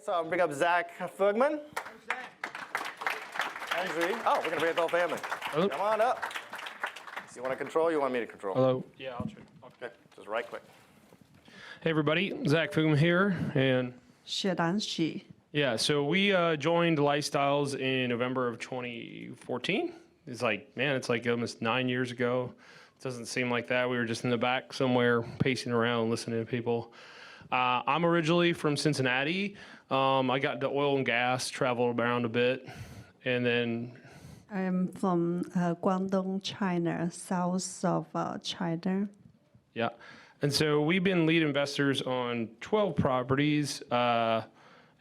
So I'm bring up Zach Fugman. Andrew. Oh, we're gonna bring the whole family. Hello. Come on up. So you want to control? You want me to control? Hello. Yeah, I'll try. Okay, just right quick. Hey everybody, Zach Fugman here, and 薛丹许 yeah, so we joined Lifestyles in November of 2014. It's like, man, it's like almost 9 years ago. It doesn't seem like that. We were just in the back somewhere, pacing around, listening to people. I'm originally from Cincinnati. I got into oil and gas, traveled around a bit, and then I am from Guangdong, China, south of China. yeah. And so we've been lead investors on 12 properties.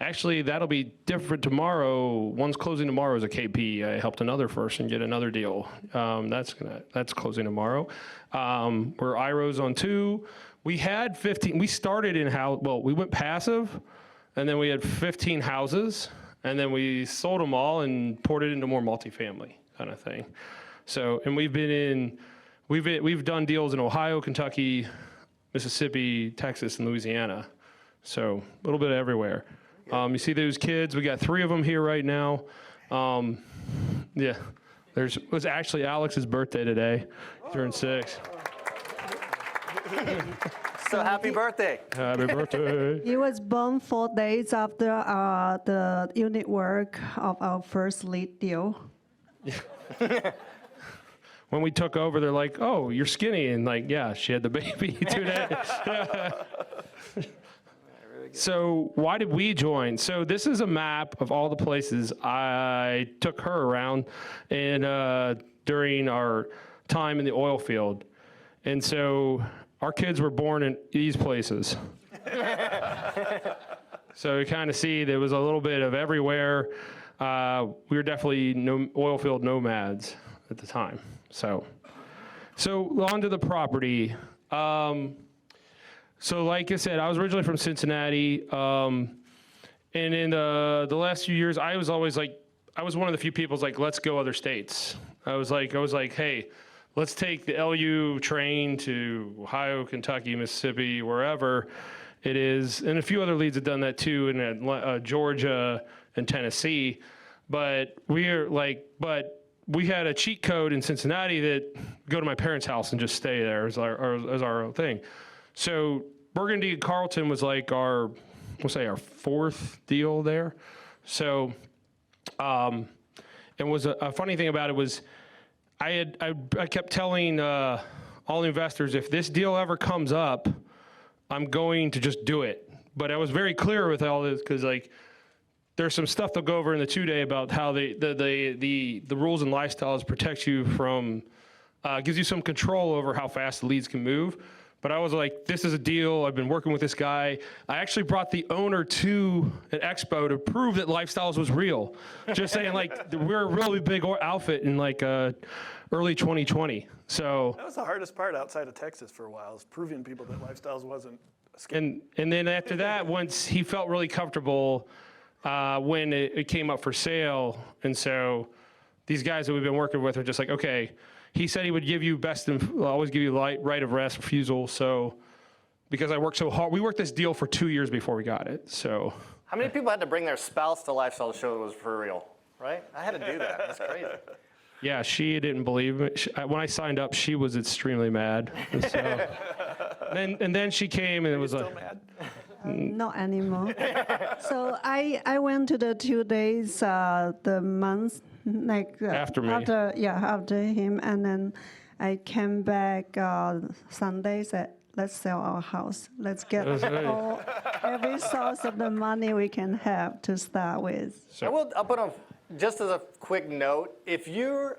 Actually, that'll be different tomorrow. One's closing tomorrow as a KP. I helped another person get another deal. That's closing tomorrow. We're IROs on 2. We had 15. We started in house. Well, we went passive, and then we had 15 houses, and then we sold them all and poured it into more multifamily kind of thing. So, and we've done deals in Ohio, Kentucky, Mississippi, Texas, and Louisiana. So a little bit everywhere. You see those kids, we got 3 of them here right now. Yeah, it was actually Alex's birthday today. He turned 6. So happy birthday. Happy birthday. He was born 4 days after the unit work of our first lead deal. When we took over, they're like, oh, you're skinny. And like, yeah, she had the baby 2 days. So why did we join? So this is a map of all the places I took her around during our time in the oil field. And so our kids were born in these places. So you kind of see there was a little bit of everywhere. We were definitely oil field nomads at the time. So on to the property. So like I said, I was originally from Cincinnati, and in the last few years, I was always like, I was one of the few people who's like, let's go other states. I was like, hey, let's take the LU train to Ohio, Kentucky, Mississippi, wherever it is. And a few other leads have done that too in Georgia and Tennessee. But we had a cheat code in Cincinnati that go to my parents' house and just stay there as our thing. So Burgundy and Carlton was like our 4th deal there. So, and was a funny thing about it was I kept telling all the investors, if this deal ever comes up, I'm going to just do it. But I was very clear with all this because like there's some stuff they'll go over in the 2-day about how the rules and lifestyles protect you from, gives you some control over how fast the leads can move. But I was like, this is a deal. I've been working with this guy. I actually brought the owner to an expo to prove that Lifestyles was real. Just saying, like, we're a really big outfit in like early 2020. So that was the hardest part outside of Texas for a while, is proving people that Lifestyles wasn't a scam. And then after that, once he felt really comfortable when it came up for sale, and so these guys that we've been working with are just like, okay. He said he would give you always give you right of refusal. So, because I worked so hard, we worked this deal for 2 years before we got it. So, How many people had to bring their spouse to Lifestyle to show it was for real? Right? I had to do that. That's crazy. yeah, she didn't believe it. When I signed up, she was extremely mad. So, and then she came and it was Still mad? Not anymore. So I went to the 2 days, the month like after me. After him, and then I came back Sunday. Said, let's sell our house. Let's get every source of the money we can have to start with. So I'll put on just as a quick note. If you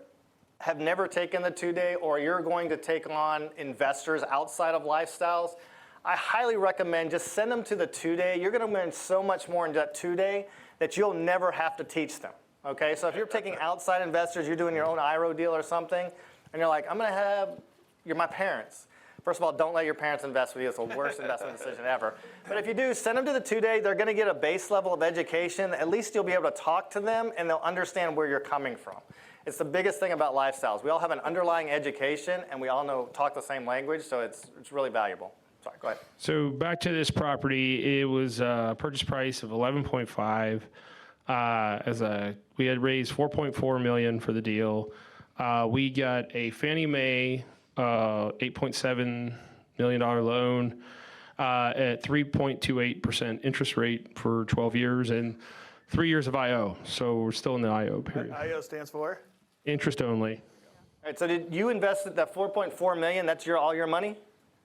have never taken the 2-day, or you're going to take on investors outside of Lifestyles, I highly recommend just send them to the 2-day. You're going to learn so much more in that 2-day that you'll never have to teach them. Okay, so if you're taking outside investors, you're doing your own IRO deal or something, and you're like, you're my parents. First of all, don't let your parents invest with you. It's the worst investment decision ever. But if you do, send them to the 2-day. They're going to get a base level of education. At least you'll be able to talk to them, and they'll understand where you're coming from. It's the biggest thing about Lifestyles. We all have an underlying education, and we all talk the same language, so it's really valuable. Sorry, go ahead. So back to this property, it was a purchase price of 11.5. We had raised 4.4 million for the deal. We got a Fannie Mae $8.7 million loan at 3.28% interest rate for 12 years and 3 years of IO. So we're still in the IO period. IO stands for? Interest only. All right, so did you invest that 4.4 million? That's all your money?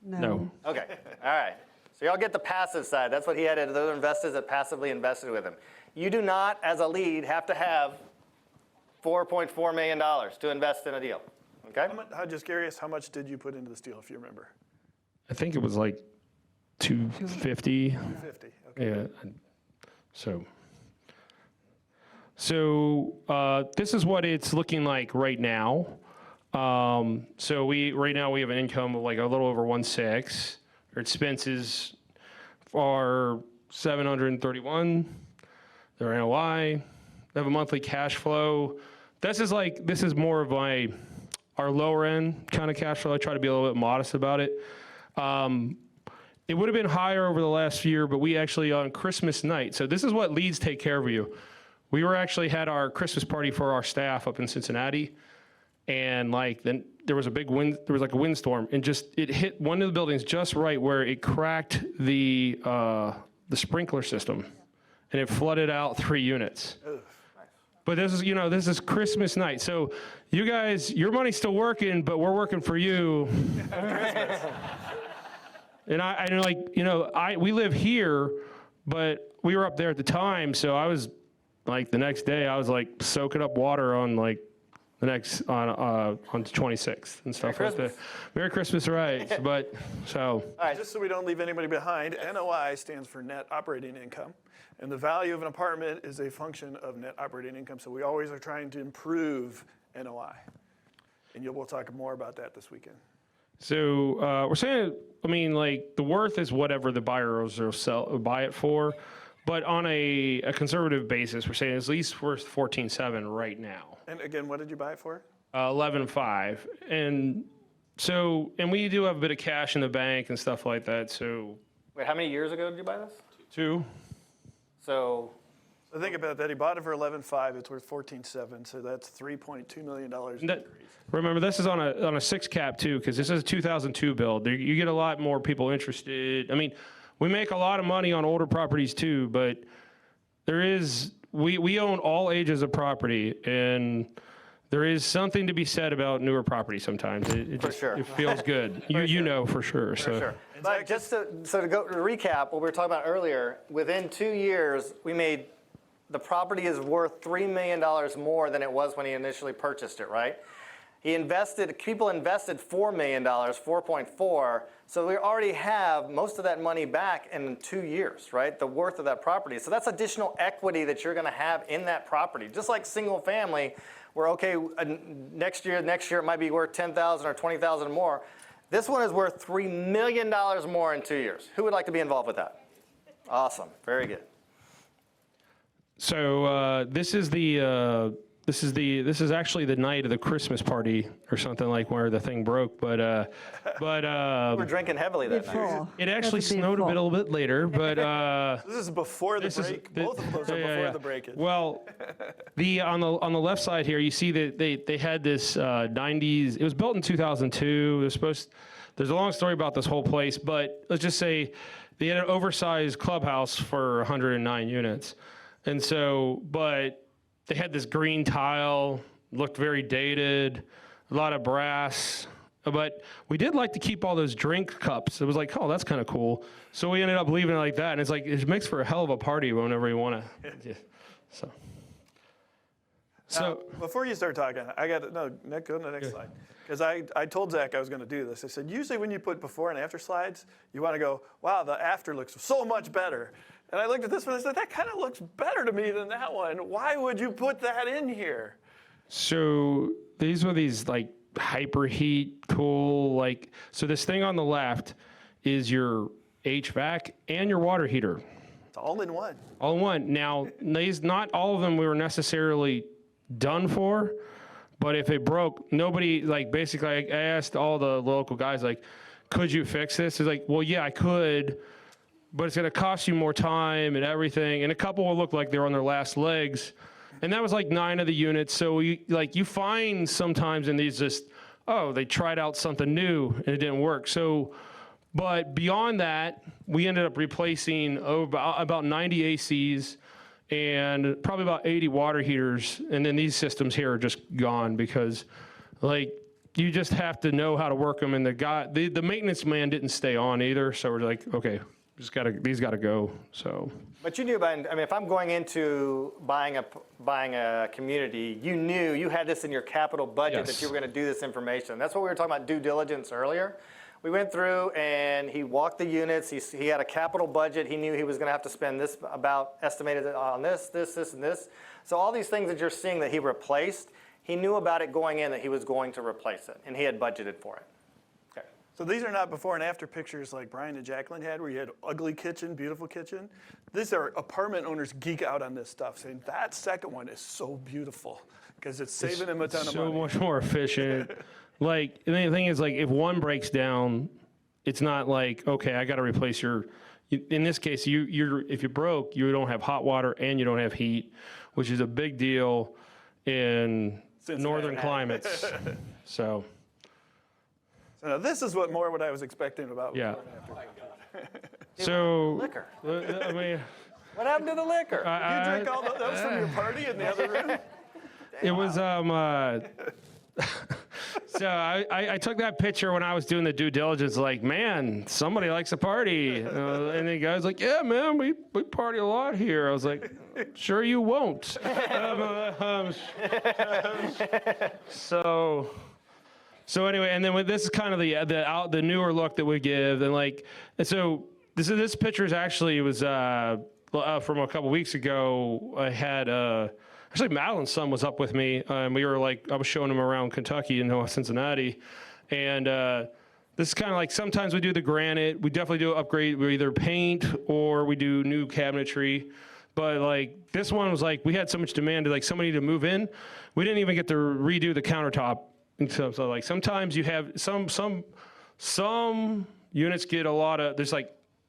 No. Okay, all right. So y'all get the passive side. That's what he had at other investors that passively invested with him. You do not, as a lead, have to have $4.4 million to invest in a deal, okay? I'm just curious, how much did you put into this deal, if you remember? I think it was like 250. 250, okay. Yeah. So this is what it's looking like right now. So right now we have an income of like a little over 1.6. Our expenses are 731. Their NOI. They have a monthly cash flow. This is more of our lower end kind of cash flow. I try to be a little bit modest about it. It would have been higher over the last year, but we actually on Christmas night. So this is what leads take care of you. We had our Christmas party for our staff up in Cincinnati, and then there was a big wind. There was like a windstorm, and it hit one of the buildings just right where it cracked the sprinkler system, and it flooded out 3 units. But this is Christmas night, so you guys, your money's still working, but we're working for you. And we live here, but we were up there at the time, so I was like the next day I was like soaking up water on like the on the 26th and stuff like that. Merry Christmas, right? But so. All right, just so we don't leave anybody behind, NOI stands for net operating income. And the value of an apartment is a function of net operating income. So we always are trying to improve NOI. And we'll talk more about that this weekend. So we're saying, the worth is whatever the buyers will buy it for. But on a conservative basis, we're saying it's at least worth 14.7 right now. And again, what did you buy it for? 11.5. And we do have a bit of cash in the bank and stuff like that. So. Wait, how many years ago did you buy this? 2. So think about that. He bought it for 11.5. It's worth 14.7. So that's $3.2 million increase. Remember, this is on a 6 cap too, because this is a 2002 build. You get a lot more people interested. We make a lot of money on older properties too, but we own all ages of property, and there is something to be said about newer property sometimes. It feels good. You know for sure. For sure. But just to recap what we were talking about earlier, within 2 years, the property is worth $3 million more than it was when he initially purchased it, right? People invested $4 million, 4.4, so we already have most of that money back in 2 years, right? The worth of that property. So that's additional equity that you're gonna have in that property. Just like single family, where next year it might be worth $10,000 or $20,000 more. This one is worth $3 million more in 2 years. Who would like to be involved with that? Awesome, very good. So this is actually the night of the Christmas party or something like where the thing broke, but we're drinking heavily that night. It actually snowed a little bit later, but this is before the break. Both of those are before the break. Well, on the left side here, you see that they had this 90s. It was built in 2002. There's a long story about this whole place, but let's just say they had an oversized clubhouse for 109 units, and so they had this green tile, looked very dated, a lot of brass, but we did like to keep all those drink cups. It was like, oh, that's kind of cool. So we ended up leaving it like that, and it's like, it makes for a hell of a party whenever you want to. Yeah. So before you start talking, Nick, go to the next slide. Because I told Zach I was going to do this. I said, usually when you put before and after slides, you want to go, wow, the after looks so much better. And I looked at this one and I said, that kind of looks better to me than that one. Why would you put that in here? So these were these like hyperheat cool, so this thing on the left is your HVAC and your water heater. It's all in one. All in one. Now, not all of them we were necessarily done for, but if it broke, nobody, basically I asked all the local guys, could you fix this? It's like, well, yeah, I could, but it's going to cost you more time and everything. And a couple will look like they're on their last legs. And that was like 9 of the units. So you find sometimes in these just, oh, they tried out something new and it didn't work. So, but beyond that, we ended up replacing about 90 ACs and probably about 80 water heaters. And then these systems here are just gone because like, you just have to know how to work them. And the maintenance man didn't stay on either. So we're like, okay, these gotta go, so. But you knew I mean, if I'm going into buying a community, you knew you had this in your capital budget that you were gonna do this information. That's what we were talking about due diligence earlier. We went through and he walked the units. He had a capital budget. He knew he was gonna have to spend this estimated on this, and this. So all these things that you're seeing that he replaced, he knew about it going in that he was going to replace it, and he had budgeted for it. Okay. So these are not before and after pictures like Brian and Jacqueline had, where you had ugly kitchen, beautiful kitchen. These are apartment owners geek out on this stuff, saying that second one is so beautiful because it's saving them a ton of money. So much more efficient. Like, and the thing is, like, if one breaks down, it's not like, okay, I got to replace in this case, if you broke, you don't have hot water and you don't have heat, which is a big deal in northern climates. So now this is what I was expecting about. Yeah. Before and after. So liquor. I mean, What happened to the liquor? You drink all that was from your party in the other room? it was so I took that picture when I was doing the due diligence, like, man, somebody likes a party. And the guy's like, yeah, man, we party a lot here. I was like, sure you won't. So anyway, and then this is kind of the newer look that we give. And so this picture is actually was from a couple weeks ago. I had actually Madeline's son was up with me, and we were I was showing him around Kentucky and Cincinnati, and this is kind of like sometimes we do the granite. We definitely do upgrade. We either paint or we do new cabinetry. But this one was we had so much demand to somebody to move in, we didn't even get to redo the countertop. And so sometimes you have some units get a lot of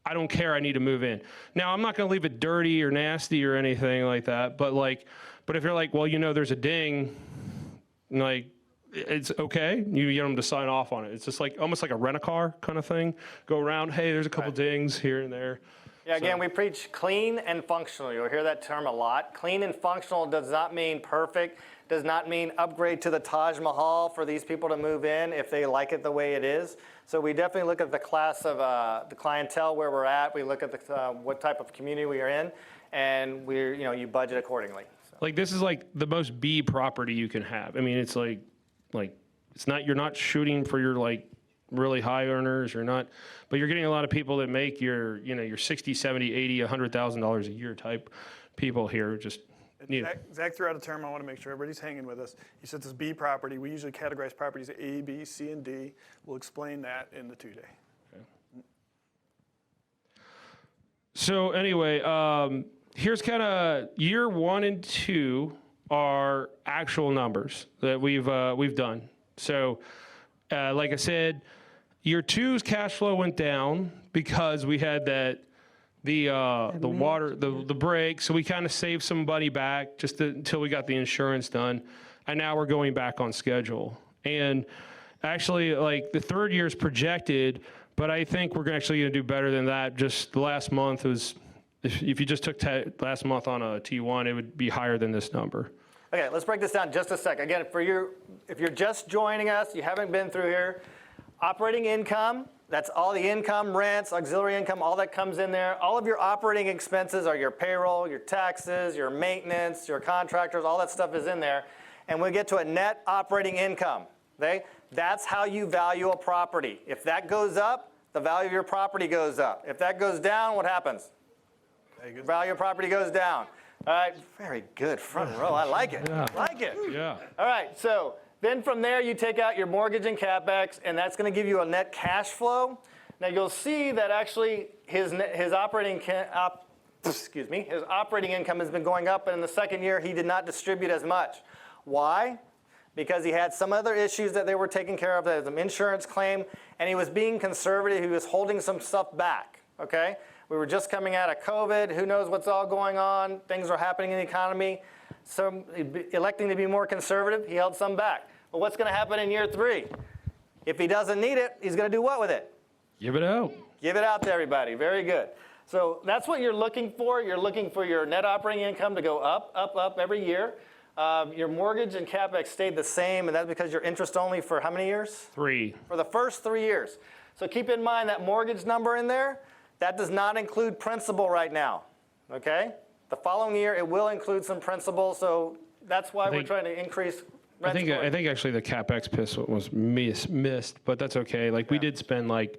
I don't care, I need to move in. Now I'm not going to leave it dirty or nasty or anything like that. But if you're well, there's a ding, it's okay. You get them to sign off on it. It's just almost like a rent-a-car kind of thing. Go around, hey, there's a couple dings here and there. Yeah, again, we preach clean and functional. You'll hear that term a lot. Clean and functional does not mean perfect, does not mean upgrade to the Taj Mahal for these people to move in if they like it the way it is. So we definitely look at the class of the clientele where we're at. We look at what type of community we are in, and you budget accordingly. So. This is the most B property you can have. I mean, it's it's not, you're not shooting for your really high earners, but you're getting a lot of people that make your 60, 70, 80, $100,000 a year type people here. Just Zach threw out a term. I want to make sure everybody's hanging with us. He said this B property. We usually categorize properties A, B, C, and D. We'll explain that in the 2-day. Okay. So anyway, here's kind of year 1 and 2 are actual numbers that we've done. So like I said, year 2's cash flow went down because we had the water, the break, so we kind of saved some money back until we got the insurance done, and now we're going back on schedule. And actually, the third year is projected, but I think we're actually going to do better than that. Just the last month was, if you just took last month on a T1, it would be higher than this number. Okay, let's break this down just a sec. Again, if you're just joining us, you haven't been through here, operating income, that's all the income, rents, auxiliary income, all that comes in there. All of your operating expenses are your payroll, your taxes, your maintenance, your contractors, all that stuff is in there. And we get to a net operating income, okay? That's how you value a property. If that goes up, the value of your property goes up. If that goes down, what happens? The value of property goes down. All right, very good, front row, I like it, Yeah. I like it. Yeah. All right, so then from there you take out your mortgage and CapEx, and that's going to give you a net cash flow. Now you'll see that actually his operating income has been going up, and in the second year he did not distribute as much. Why? Because he had some other issues that they were taking care of, some insurance claim, and he was being conservative. He was holding some stuff back, okay? We were just coming out of COVID. Who knows what's all going on? Things are happening in the economy. So electing to be more conservative, he held some back. But what's going to happen in year 3? If he doesn't need it, he's going to do what with it? Give it out. Give it out to everybody. Very good. So that's what you're looking for. You're looking for your net operating income to go up, up, up every year. Your mortgage and CapEx stayed the same, and that's because you're interest only for how many years? 3. For the first 3 years. So keep in mind that mortgage number in there, that does not include principal right now, okay? The following year, it will include some principal, so that's why we're trying to increase I rent. think actually the CapEx piece was missed, but that's okay. Like we did spend like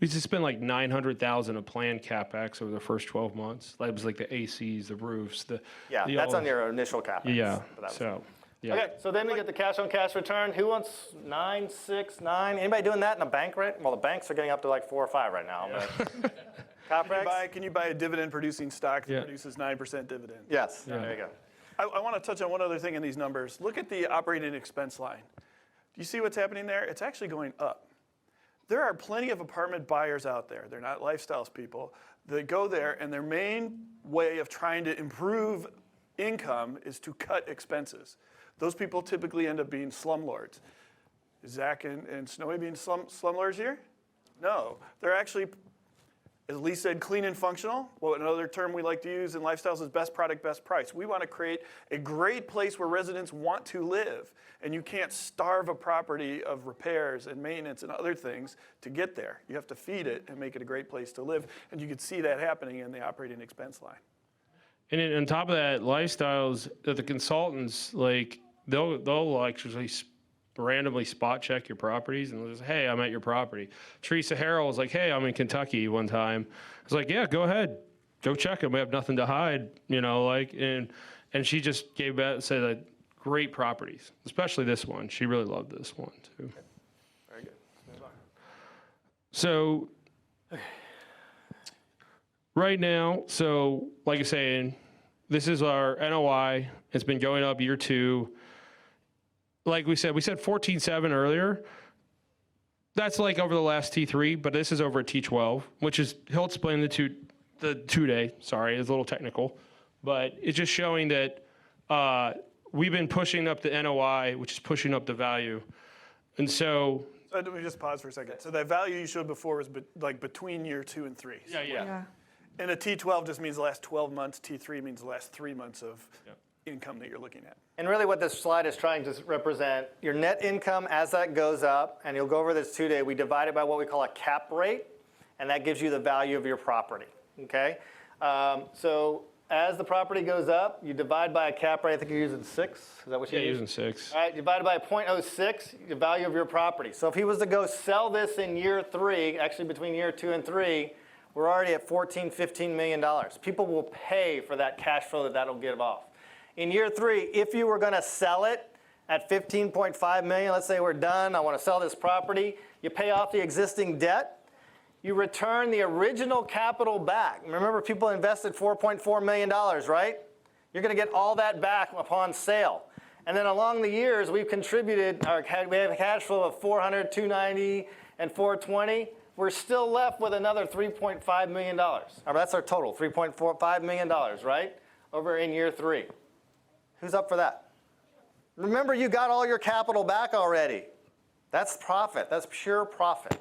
$900,000 of planned CapEx over the first 12 months. That was like the ACs, the roofs, Yeah, that's on your initial CapEx. Yeah. But that was- So. Yeah. Okay, so then we get the cash on cash return. Who wants 9, 6, 9? Anybody doing that in a bank rate? Well, the banks are getting up to like 4 or 5 right now. But CapEx? Can you buy a dividend producing stock that Yeah. produces 9% dividend? Yes, there you go. I want to touch on one other thing in these numbers. Look at the operating expense line. Do you see what's happening there? It's actually going up. There are plenty of apartment buyers out there. They're not lifestyles people. They go there, and their main way of trying to improve income is to cut expenses. Those people typically end up being slumlords. Is Zach and Snowy being slumlords here? No. They're actually, as Lee said, clean and functional. Well, another term we like to use in lifestyles is best product, best price. We want to create a great place where residents want to live, and you can't starve a property of repairs and maintenance and other things to get there. You have to feed it and make it a great place to live, and you can see that happening in the operating expense line. And then on top of that, lifestyles, the consultants, like, they'll actually randomly spot check your properties and they'll just, hey, I'm at your property. Teresa Harrell was like, hey, I'm in Kentucky one time. I was like, yeah, go ahead. Go check them. We have nothing to hide, and she just said that great properties, especially this one. She really loved this one too. Very good. So right now, like I was saying, this is our NOI. It's been going up year 2. Like we said 14.7 earlier. That's like over the last T3, but this is over at T12, which is, he'll explain the two-day, sorry, it's a little technical, but it's just showing that we've been pushing up the NOI, which is pushing up the value. And so Let me just pause for a second. So that value you showed before was like between year 2 and 3. yeah. And a T12 just means the last 12 months. T3 means the last 3 months of income that you're looking at. And really what this slide is trying to represent, your net income as that goes up, and you'll go over this today, we divide it by what we call a cap rate, and that gives you the value of your property, okay? So as the property goes up, you divide by a cap rate, I think you're using 6, is that what you're using 6. All right, divided by 0.06, the value of your property. So if he was to go sell this in year 3, actually between year 2 and 3, we're already at $14, $15 million. People will pay for that cash flow that'll give off. In year 3, if you were gonna sell it at $15.5 million, let's say we're done, I wanna sell this property, you pay off the existing debt, you return the original capital back. Remember, people invested $4.4 million, right? You're gonna get all that back upon sale. And then along the years, we've contributed, we have a cash flow of 400, 290, and 420. We're still left with another $3.5 million. That's our total, $3.45 million, right? Over in year 3. Who's up for that? Remember, you got all your capital back already. That's profit. That's pure profit.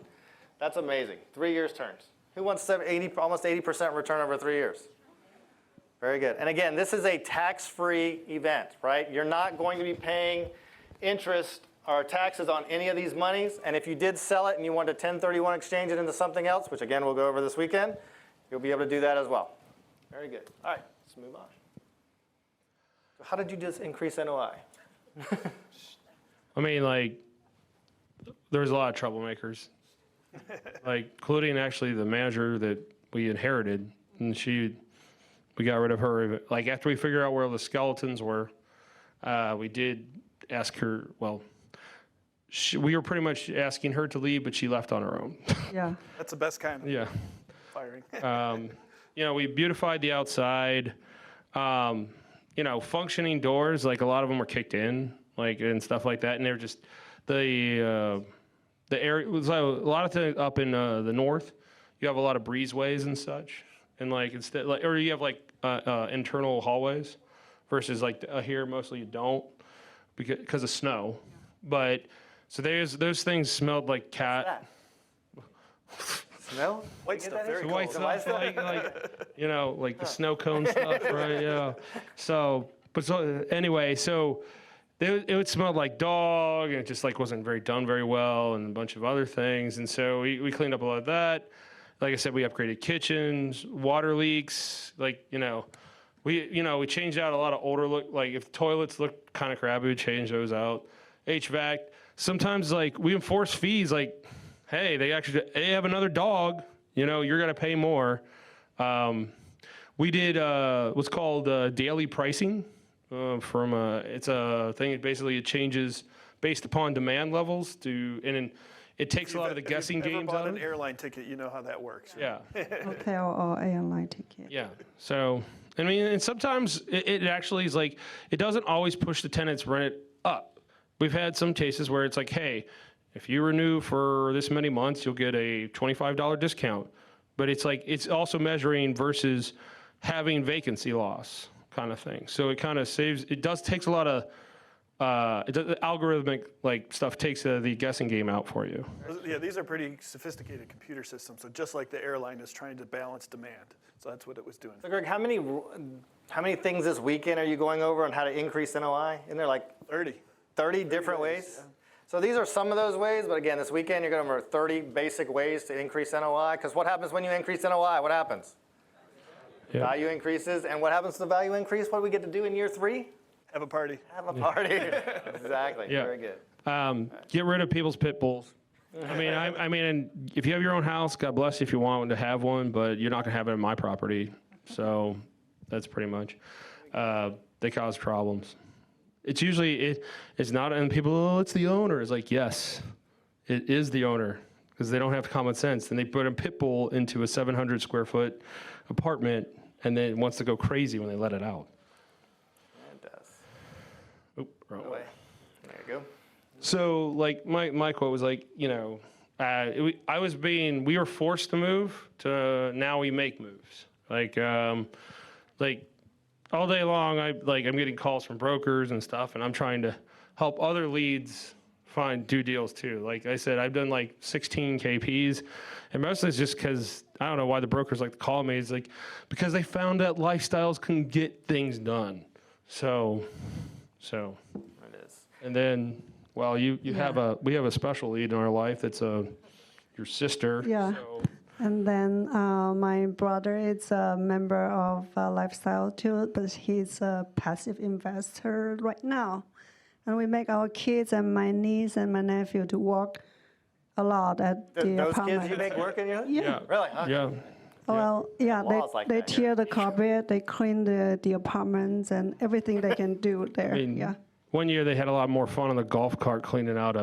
That's amazing. 3 years turns. Who wants almost 80% return over 3 years? Very good. And again, this is a tax-free event, right? You're not going to be paying interest or taxes on any of these monies. And if you did sell it and you want to 1031 exchange it into something else, which again we'll go over this weekend, you'll be able to do that as well. Very good. All right, let's move on. So how did you just increase NOI? I mean, like, there's a lot of troublemakers, like, including actually the manager that we inherited, and we got rid of her. Like, after we figured out where the skeletons were, we did ask her, we were pretty much asking her to leave, but she left on her own. Yeah. That's the best kind of Yeah. firing. We beautified the outside. Functioning doors, like a lot of them were kicked in, like, and stuff like that. And they're just, they the area, so a lot of things up in the north, you have a lot of breezeways and such, and like instead, like, or you have like internal hallways, versus like here mostly you don't because of snow. But so those things smelled like cat. Smell? White stuff, very The cold. white stuff, like the snow cone stuff, right? Yeah. So anyway, so it would smell like dog, and it just like wasn't done very well, and a bunch of other things. And so we cleaned up a lot of that. Like I said, we upgraded kitchens, water leaks. Like we changed out a lot of older look. Like if toilets looked kind of crappy, we changed those out. HVAC. Sometimes like we enforce fees. Like, hey, they have another dog. You're gonna pay more. We did what's called daily pricing. It's a thing. It changes based upon demand levels it takes a lot of the guessing If you've games ever out bought of an it. airline ticket, you know how that works. Yeah. Hotel or airline ticket. Yeah. So, I mean, and sometimes it actually is like, it doesn't always push the tenant's rent up. We've had some cases where it's like, hey, if you renew for this many months, you'll get a $25 discount. But it's like, it's also measuring versus having vacancy loss kind of thing. So it kind of takes a lot of, the algorithmic like stuff takes the guessing game out for you. Yeah, these are pretty sophisticated computer systems. So just like the airline is trying to balance demand. So that's what it was doing. So Greg, how many things this weekend are you going over on how to increase NOI? Isn't there like 30 different ways? Yeah. So these are some of those ways, but again, this weekend you're going over 30 basic ways to increase NOI. Because what happens when you increase NOI? What happens? Yeah. Value increases. And what happens to the value increase? What do we get to do in year 3? Have a party. Have a party. Exactly. Yeah. Very good. Get rid of people's pit bulls. I mean, and if you have your own house, God bless you if you want to have one, but you're not gonna have it on my property. So that's pretty much. They cause problems. It's usually it's not, and people, oh, it's the owner. It's like, yes, it is the owner, because they don't have common sense, and they put a pit bull into a 700 square foot apartment, and then it wants to go crazy when they let it out. It does. Oop, wrong way. Away. There you go. So, like, my quote was like, we were forced to move to now we make moves. Like all day long, I'm getting calls from brokers and stuff, and I'm trying to help other leads do deals too. Like I said, I've done like 16 KPs, and most of it's just because I don't know why the brokers like to call me. It's like because they found that lifestyles can get things done. So. It is. And then, well, we have a special lead in our life that's your sister. Yeah. So, And then my brother is a member of Lifestyle too, but he's a passive investor right now. And we make our kids and my niece and my nephew to work a lot at the Those apartment. kids you make work in your Yeah. Really? Huh? yeah. Well, yeah, Laws like they that, yeah. tear the carpet, they clean the apartments and everything they can do there. Yeah. One year they had a lot more fun on the golf cart cleaning out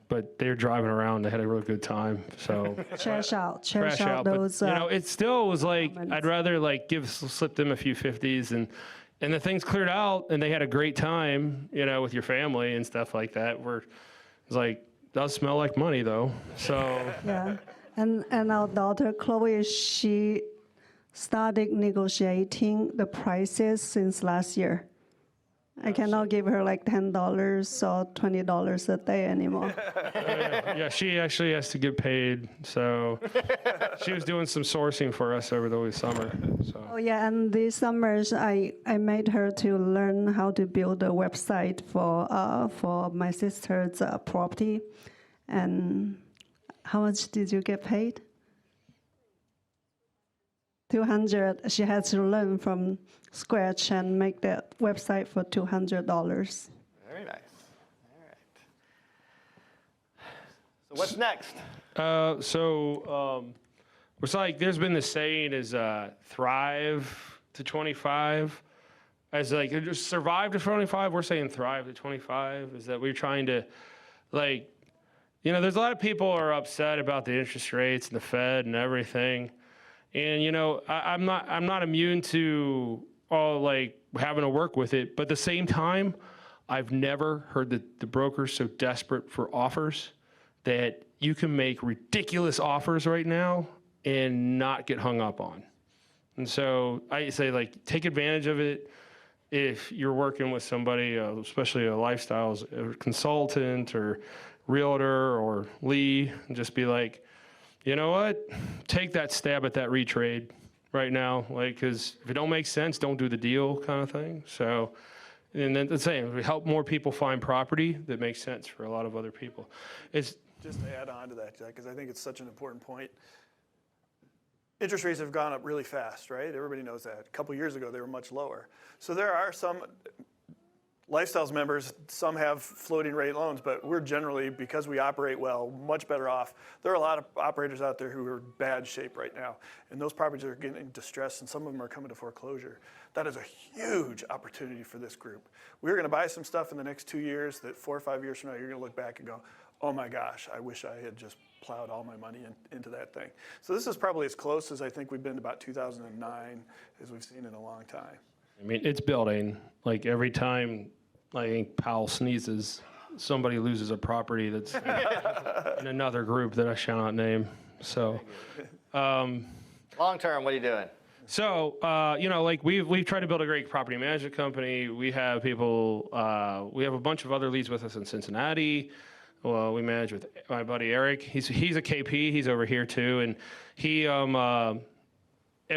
but they were driving around. They had a really good time. So Trash out but those. it still was like comments. I'd rather like slip them a few 50s and the things cleared out and they had a great time, with your family and stuff like that. It's like does smell like money though. So Yeah, and our daughter Chloe, she started negotiating the prices since last year. I cannot give her like $10 or $20 a day anymore. yeah, she actually has to get paid. So she was doing some sourcing for us over the summer. So. Oh yeah, and this summers I made her to learn how to build a website for my sister's property. And how much did you get paid? 200. She had to learn from scratch and make that website for $200. Very nice. All right. So what's next? It's like there's been this saying is thrive to 25. As like just survive to 25, we're saying thrive to 25. Is that we're trying to there's a lot of people are upset about the interest rates and the Fed and everything. And I'm not immune to all having to work with it, but at the same time, I've never heard the brokers so desperate for offers that you can make ridiculous offers right now and not get hung up on. And so I say, like, take advantage of it. If you're working with somebody, especially a lifestyles consultant or realtor or Lee, and just be like, you know what? Take that stab at that retrade right now. Like, because if it don't make sense, don't do the deal kind of thing. So, and then the same, we help more people find property that makes sense for a lot of other people. It's Just to add on to that, Jack, because I think it's such an important point. Interest rates have gone up really fast, right? Everybody knows that. A couple years ago, they were much lower. So there are some Lifestyles members, some have floating rate loans, but we're generally, because we operate well, much better off. There are a lot of operators out there who are in bad shape right now, and those properties are getting distressed, and some of them are coming to foreclosure. That is a huge opportunity for this group. We're going to buy some stuff in the next 2 years that 4 or 5 years from now, you're going to look back and go, oh my gosh, I wish I had just plowed all my money into that thing. So this is probably as close as I think we've been to about 2009 as we've seen in a long time. I mean, it's building. Like, every time I think Powell sneezes, somebody loses a property that's in another group that I shall not name. So, Long term, what are you doing? so you know, like, we've tried to build a great property management company. We have people. We have a bunch of other leads with us in Cincinnati. Well, we manage with my buddy Eric. He's a KP. He's over here too, and he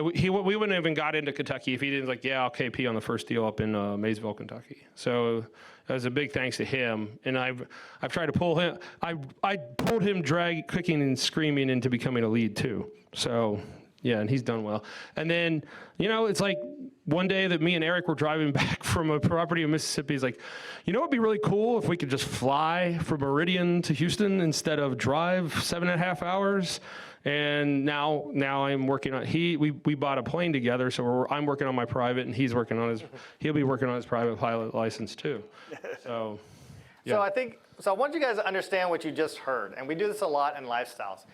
we wouldn't have even got into Kentucky if he didn't, like, yeah, I'll KP on the first deal up in Maysville, Kentucky. So that was a big thanks to him. And I've tried to pull him. I pulled him, kicking and screaming into becoming a lead too. So yeah, and he's done well. And then, you know, it's like one day that me and Eric were driving back from a property in Mississippi. He's like, you know, it'd be really cool if we could just fly from Meridian to Houston instead of drive 7.5 hours. And now I'm working on, we bought a plane together, so I'm working on my private, and he'll be working on his private pilot license too. So, yeah. So I want you guys to understand what you just heard, and we do this a lot in Lifestyles.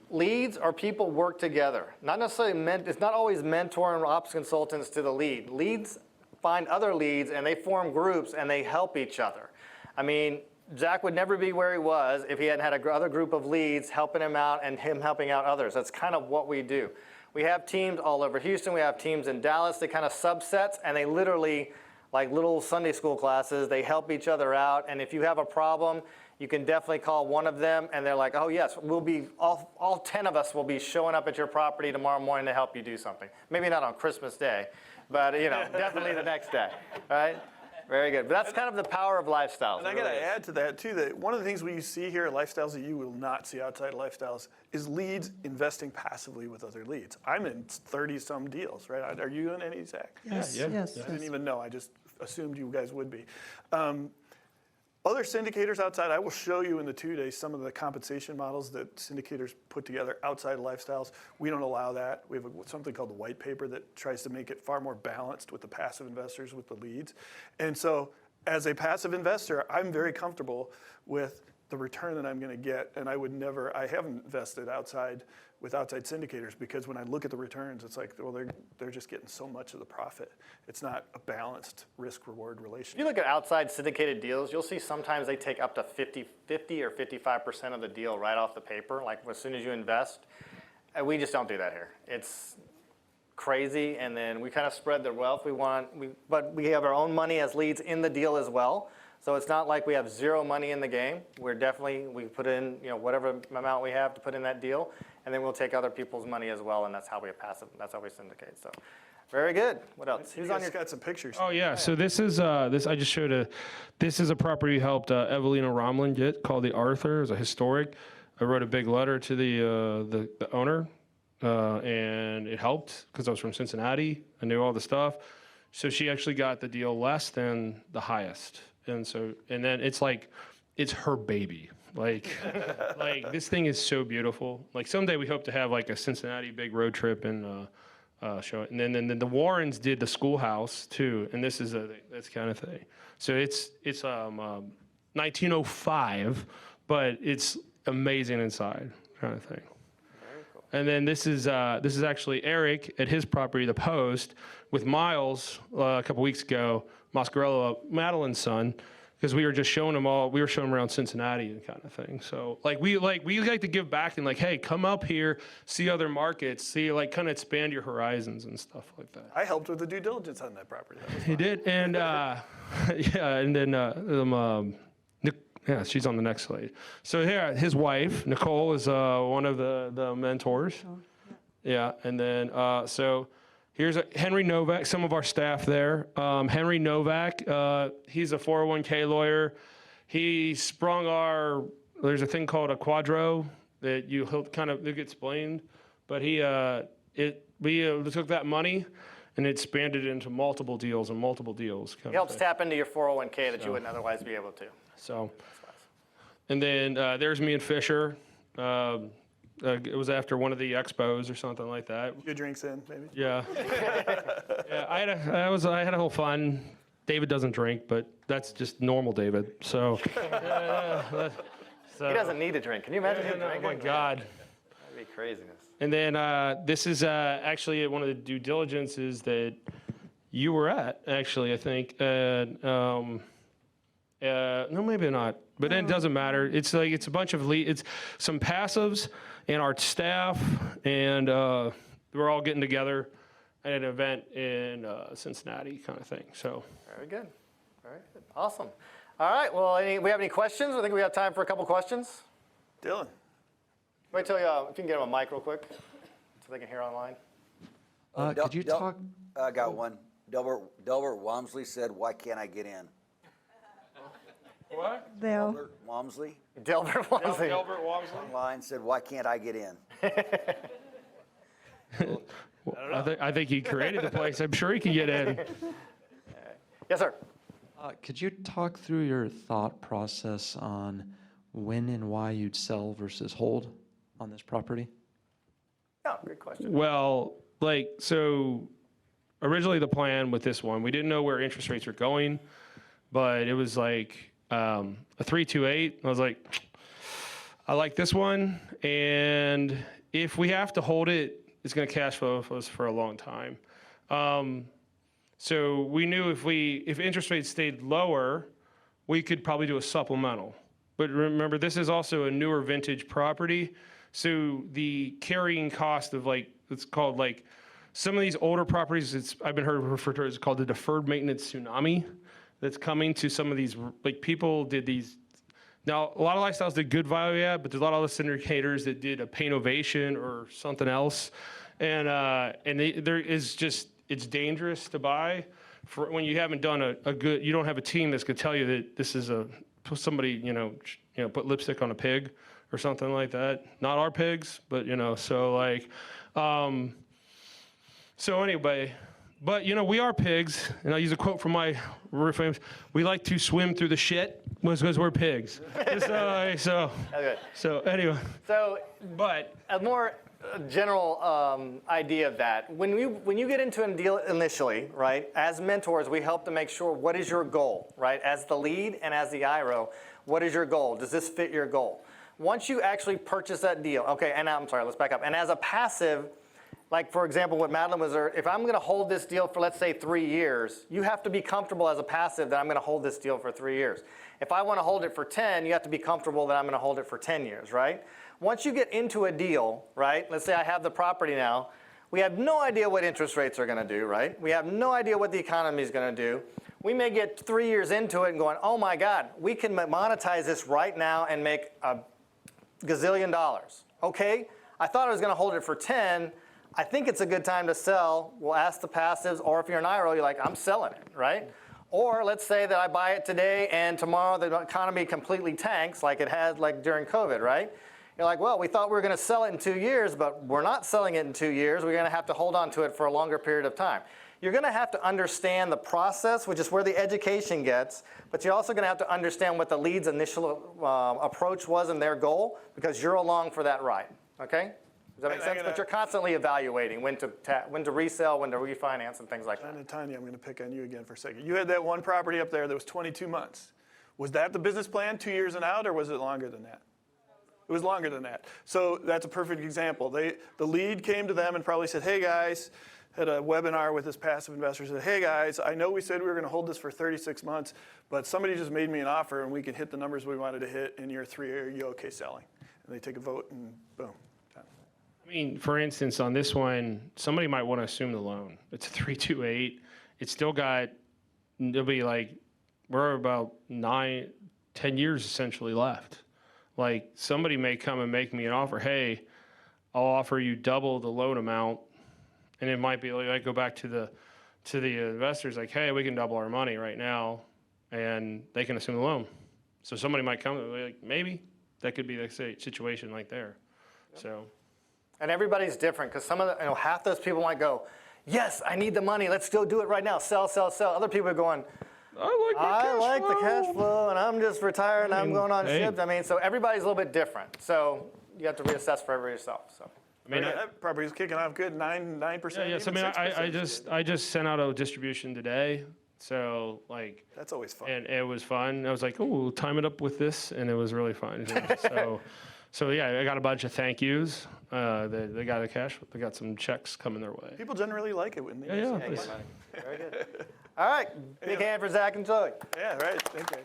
Leads or people work together. Not necessarily it's not always mentor and ops consultants to the lead. Leads find other leads, and they form groups, and they help each other. I mean, Jack would never be where he was if he hadn't had another group of leads helping him out and him helping out others. That's kind of what we do. We have teams all over Houston. We have teams in Dallas. They kind of subsets, and they literally, like little Sunday school classes, they help each other out. And if you have a problem, you can definitely call one of them, and they're like, oh yes, we'll be, all 10 of us will be showing up at your property tomorrow morning to help you do something. Maybe not on Christmas Day, but you know, definitely the next day, all right? Very good. But that's kind of the power of Lifestyles. And I got to add to that, too, that one of the things we see here at Lifestyles that you will not see outside of Lifestyles is leads investing passively with other leads. I'm in 30-some deals, right? Are you in any, Zach? Yes, Yeah. yes. I didn't even know. I just assumed you guys would be. Other syndicators outside, I will show you in the 2 days some of the compensation models that syndicators put together outside of Lifestyles. We don't allow that. We have something called the white paper that tries to make it far more balanced with the passive investors, with the leads. And so as a passive investor, I'm very comfortable with the return that I'm going to get. And I haven't invested with outside syndicators, because when I look at the returns, it's like, well, they're just getting so much of the profit. It's not a balanced risk-reward If relationship. you look at outside syndicated deals, you'll see sometimes they take up to 50 or 55% of the deal right off the paper, like as soon as you invest. And we just don't do that here. It's crazy, and then we kind of spread the wealth but we have our own money as leads in the deal as well. So it's not like we have zero money in the game. We put in, you know, whatever amount we have to put in that deal, and then we'll take other people's money as well, and that's how we syndicate. So, very good. What else? You guys got some pictures. Oh yeah, so this is I just showed this is a property we helped Evelina Romlin get, called the Arthur. It's a historic. I wrote a big letter to the owner, and it helped because I was from Cincinnati. I knew all the stuff, so she actually got the deal less than the highest, and then it's like it's her baby. Like this thing is so beautiful. Like, someday we hope to have like a Cincinnati big road trip and show it. And then the Warrens did the schoolhouse too, and this is this kind of thing. So it's 1905, but it's amazing inside, kind of thing. Very cool. And then this is actually Eric at his property, The Post, with Miles a couple weeks ago, Moscarella, Madeline's son, because we were just showing them all. We were showing them around Cincinnati and kind of thing. So we like to give back and like, hey, come up here, see other markets, see like kind of expand your horizons and stuff like that. I helped with the due diligence on that property. That was He fun. did, and yeah, and then yeah, she's on the next slide. So here, his wife Nicole is one of the mentors. Yeah, and then so. Here's Henry Novak, some of our staff there. Henry Novak, he's a 401k lawyer. He sprung there's a thing called a quadro that he'll kind of get explained, but we took that money and expanded into multiple deals. It helps tap into your 401k that you wouldn't otherwise be able to. So, and then there's me and Fisher. It was after one of the expos or something like that. Few drinks in, maybe. Yeah. Yeah, I had a whole fun. David doesn't drink, but that's just normal David. So. He doesn't need a drink. Can you imagine him drinking? Oh my God. That'd be craziness. And then this is actually one of the due diligences that you were at, actually, I think. No, maybe not. But then it doesn't matter. It's a bunch of it's some passives and our staff, and we're all getting together at an event in Cincinnati, kind of thing. So Very good. Awesome. All right. Well, we have any questions? I think we have time for a couple questions. Dylan. Wait till if you can get him a mic real quick, so they can hear online. Could you talk? I got one. Delbert Walmsley said, "Why can't I get in?" what? Delbert Walmsley Delbert Walmsley. Delbert Walmsley? online said, "Why can't I get in?" I think he created the place. I'm sure he can get in. Yes, sir. Could you talk through your thought process on when and why you'd sell versus hold on this property? Yeah, good question. Well, so originally the plan with this one, we didn't know where interest rates were going, but it was like a 3.28. I was like, I like this one, and if we have to hold it, it's going to cash flow for us for a long time. So we knew if interest rates stayed lower, we could probably do a supplemental. But remember, this is also a newer vintage property, so the carrying cost of it's called some of these older properties. I've been referred to as called the deferred maintenance tsunami that's coming to some of these. People did these. Now, a lot of lifestyles did good value add, but there's a lot of other syndicators that did a Paynovation or something else. And it's dangerous to buy when you haven't done you don't have a team that's going to tell you that this is somebody, put lipstick on a pig or something like that. Not our pigs, but, so anyway. But, we are pigs, and I'll use a quote from my reframes. We like to swim through the shit because we're pigs. So anyway. But A more general idea of that. When you get into a deal initially, right, as mentors, we help to make sure what is your goal, right? As the lead and as the IRO, what is your goal? Does this fit your goal? Once you actually purchase that deal, okay, and I'm sorry, let's back up. And as a passive, for example, what Madeline was, if I'm going to hold this deal for, let's say, 3 years, you have to be comfortable as a passive that I'm going to hold this deal for 3 years. If I want to hold it for 10, you have to be comfortable that I'm going to hold it for 10 years, right? Once you get into a deal, right, let's say I have the property now, we have no idea what interest rates are going to do, right? We have no idea what the economy is going to do. We may get 3 years into it and going, oh my God, we can monetize this right now and make a gazillion dollars. Okay, I thought I was going to hold it for 10. I think it's a good time to sell. We'll ask the passives, or if you're an IRO, you're like, I'm selling it, right? Or let's say that I buy it today and tomorrow the economy completely tanks like it had during COVID, right? You're like, well, we thought we were going to sell it in 2 years, but we're not selling it in 2 years. We're going to have to hold on to it for a longer period of time. You're going to have to understand the process, which is where the education gets, but you're also going to have to understand what the lead's initial approach was and their goal, because you're along for that ride, okay? Does that make sense? But you're constantly evaluating when to resell, when to refinance, and things like that. And Tanya, I'm going to pick on you again for a second. You had that one property up there that was 22 months. Was that the business plan, 2 years and out, or was it longer than that? It was longer than that. So that's a perfect example. The lead came to them and probably said, hey guys, had a webinar with this passive investor. Said, hey guys, I know we said we were going to hold this for 36 months, but somebody just made me an offer and we can hit the numbers we wanted to hit in year 3. Are you okay selling? And they take a vote and boom. Done. I mean, for instance, on this one, somebody might want to assume the loan. It's a 328. It's still got, it'll be like, we're about 9, 10 years essentially left. Like, somebody may come and make me an offer, hey, I'll offer you double the loan amount. And it might be like, I go back to the investors, like, hey, we can double our money right now, and they can assume the loan. So somebody might come and be like, maybe that could be the situation like there. So. And everybody's different, because some of the, half those people might go, yes, I need the money, let's go do it right now, sell, sell, sell. Other people are going, I like the cash flow, and I'm just retired, and I'm going on ships. I mean, so everybody's a little bit different. So you have to reassess for everybody yourself. So. I mean, that property's kicking off good, 9%. Yeah, so I mean, I just sent out a distribution today. So like. That's always fun. And it was fun. I was like, oh, time it up with this, and it was really fun. So yeah, I got a bunch of thank yous. They got a cash. They got some checks coming their way. People generally like it when they Yeah. Very good. All right, big hand for Zach and Joey. Yeah, right. Thank you.